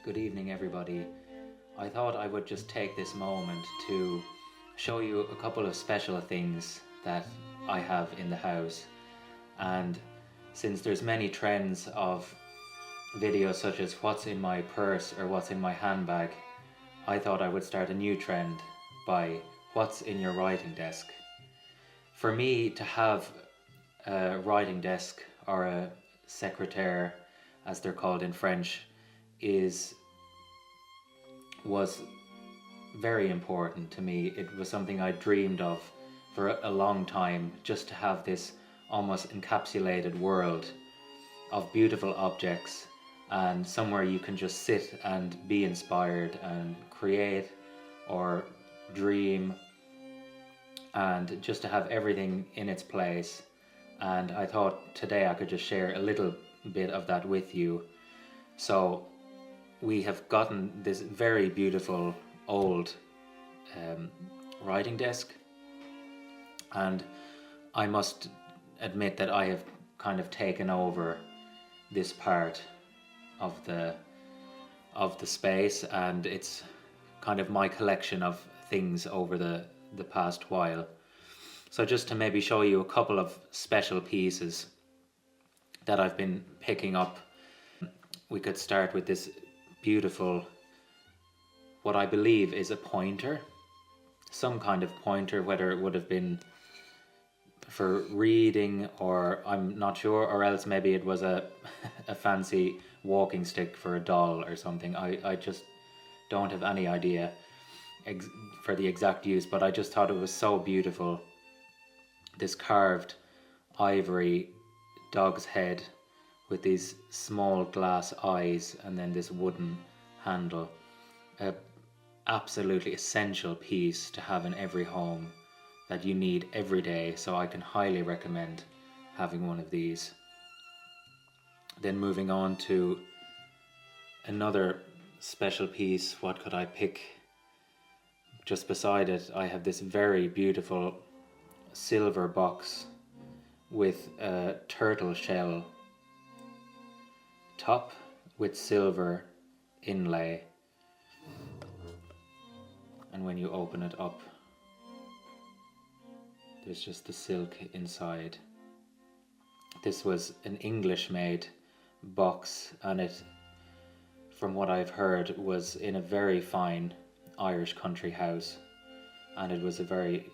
Good evening, everybody. I thought I would just take this moment to show you a couple of special things that I have in the house. And since there's many trends of videos such as what's in my purse or what's in my handbag, I thought I would start a new trend by what's in your writing desk. For me to have a writing desk or a secrétaire, as they're called in French, was very important to me. It was something I dreamed of for a long time, just to have this almost encapsulated world of beautiful objects and somewhere you can just sit and be inspired and create or dream, and just to have everything in its place. And I thought today I could just share a little bit of that with you. So we have gotten this very beautiful old writing desk, and I must admit that I have kind of taken over this part of the space, and it's kind of my collection of things over the past while. So just to maybe show you a couple of special pieces that I've been picking up, we could start with this beautiful, what I believe is a pointer, some kind of pointer, whether it would have been for reading or I'm not sure, or else maybe it was a fancy walking stick for a doll or something. I just don't have any idea for the exact use, but I just thought it was so beautiful. This carved ivory dog's head with these small glass eyes, and then this wooden handle. A absolutely essential piece to have in every home that you need every day, so I can highly recommend having one of these. Then moving on to another special piece, what could I pick? Just beside it I have this very beautiful silver box with a turtle shell top with silver inlay, and when you open it up there's just the silk inside. This was an English made box, and it, from what I've heard, was in a very fine Irish country house, and it was a very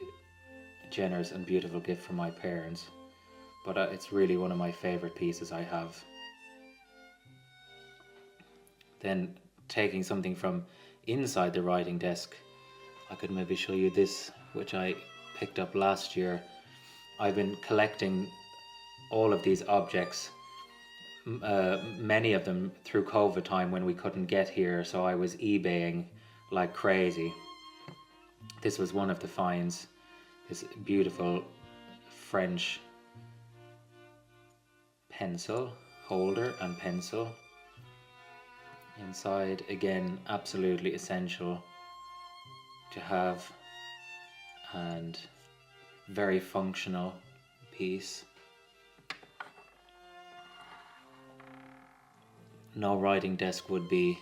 generous and beautiful gift from my parents, but it's really one of my favorite pieces I have. Then taking something from inside the writing desk, I could maybe show you this, which I picked up last year. I've been collecting all of these objects, many of them through COVID time when we couldn't get here, so I was eBaying like crazy. This was one of the finds, this beautiful French pencil holder and pencil. Inside, again, absolutely essential to have, and very functional piece. No writing desk would be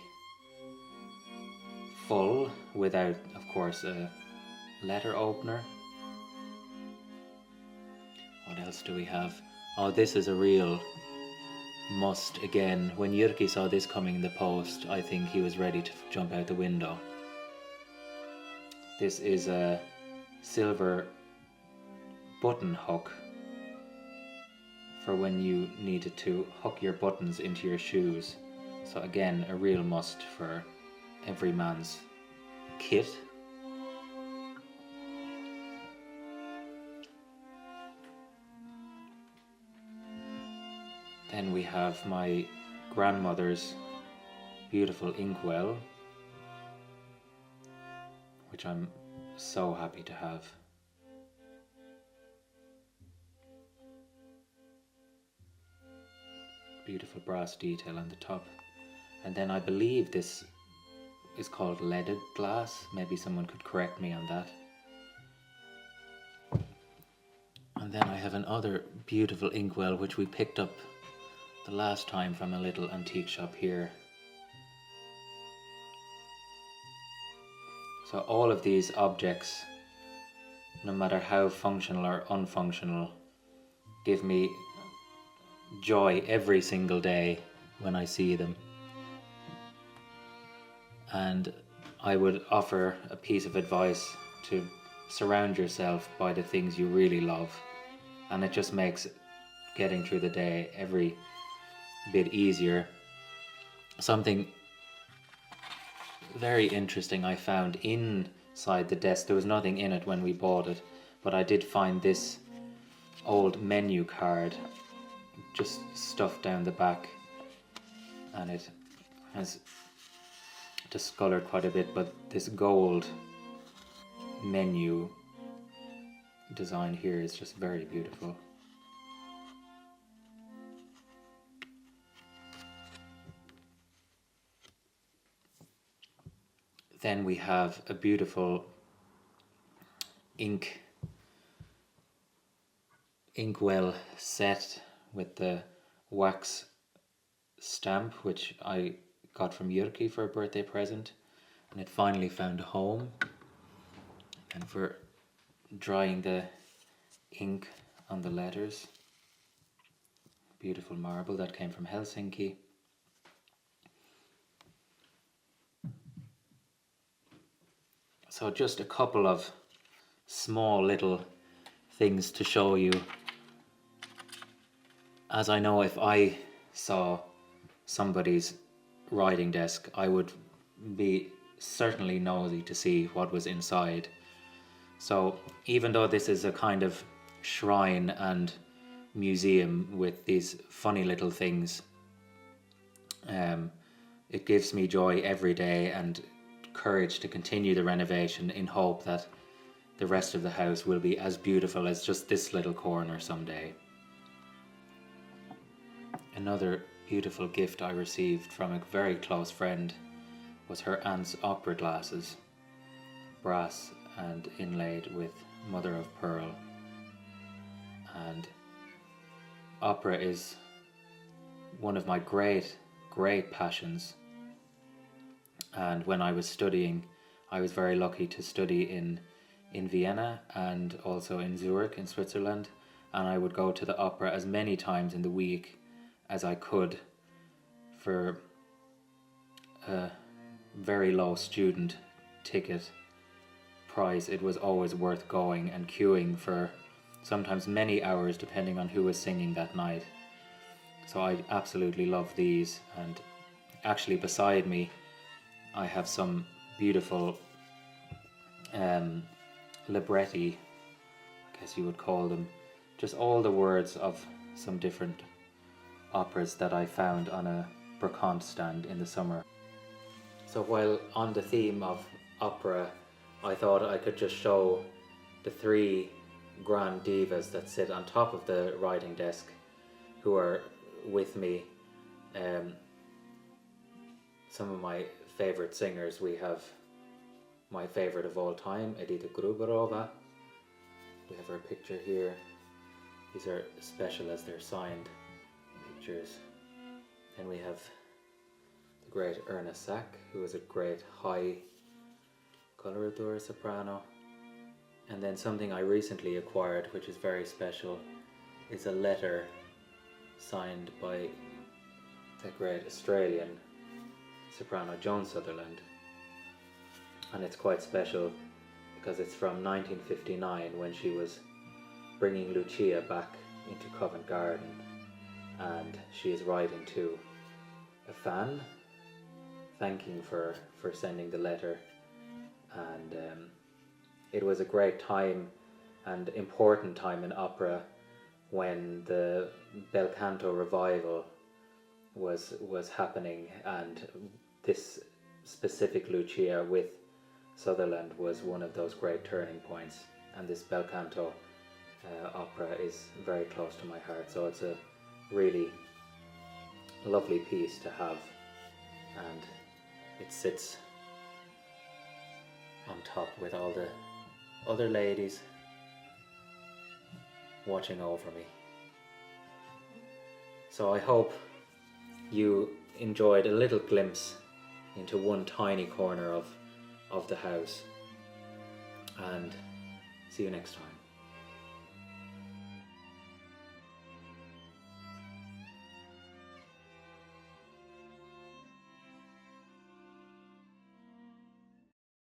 full without, of course, a letter opener. What else do we have? Oh, this is a real must again. When Jyrki saw this coming in the post, I think he was ready to jump out the window. This is a silver button hook for when you needed to hook your buttons into your shoes. So again, a real must for every man's kit. Then we have my grandmother's beautiful inkwell, which I'm so happy to have. Beautiful brass detail on the top. And then I believe this is called leaded glass. Maybe someone could correct me on that. And then I have another beautiful inkwell which we picked up the last time from a little antique shop here. So all of these objects, no matter how functional or unfunctional, give me joy every single day when I see them. And I would offer a piece of advice to surround yourself by the things you really love, and it just makes getting through the day every bit easier. Something very interesting I found inside the desk. There was nothing in it when we bought it, but I did find this old menu card just stuffed down the back, and it has discolored quite a bit, but this gold menu design here is just very beautiful. Then we have a beautiful inkwell set with the wax stamp, which I got from Jyrki for a birthday present, and it finally found a home. And for drying the ink on the letters, beautiful marble that came from Helsinki. So just a couple of small little things to show you. As I know, if I saw somebody's writing desk, I would be certainly nosy to see what was inside. So even though this is a kind of shrine and museum with these funny little things, it gives me joy every day and courage to continue the renovation in hope that the rest of the house will be as beautiful as just this little corner someday. Another beautiful gift I received from a very close friend was her aunt's opera glasses, brass and inlaid with mother of pearl. And opera is one of my great passions. And when I was studying, I was very lucky to study in Vienna and also in Zurich in Switzerland, and I would go to the opera as many times in the week as I could for a very low student ticket price. It was always worth going and queuing for sometimes many hours depending on who was singing that night. So I absolutely love these, and actually beside me I have some beautiful libretti, I guess you would call them, just all the words of some different operas that I found on a brocante stand in the summer. So while on the theme of opera, I thought I could just show the three grand divas that sit on top of the writing desk who are with me. Some of my favorite singers. We have my favorite of all time, Edita Gruberova. We have her picture here. These are special as they're signed pictures. Then we have the great Erna Sack, who is a great high coloratura soprano. And then something I recently acquired, which is very special, is a letter signed by the great Australian soprano Joan Sutherland. And it's quite special because it's from 1959, when she was bringing Lucia back into Covent Garden, and she is writing to a fan thanking for sending the letter. And it was a great time and important time in opera when the bel canto revival was happening, and this specific Lucia with Sutherland was one of those great turning points, and this bel canto opera is very close to my heart, so it's a really lovely piece to have, and it sits on top with all the other ladies watching over me. So I hope you enjoyed a little glimpse into one tiny corner of the house. and see you next time.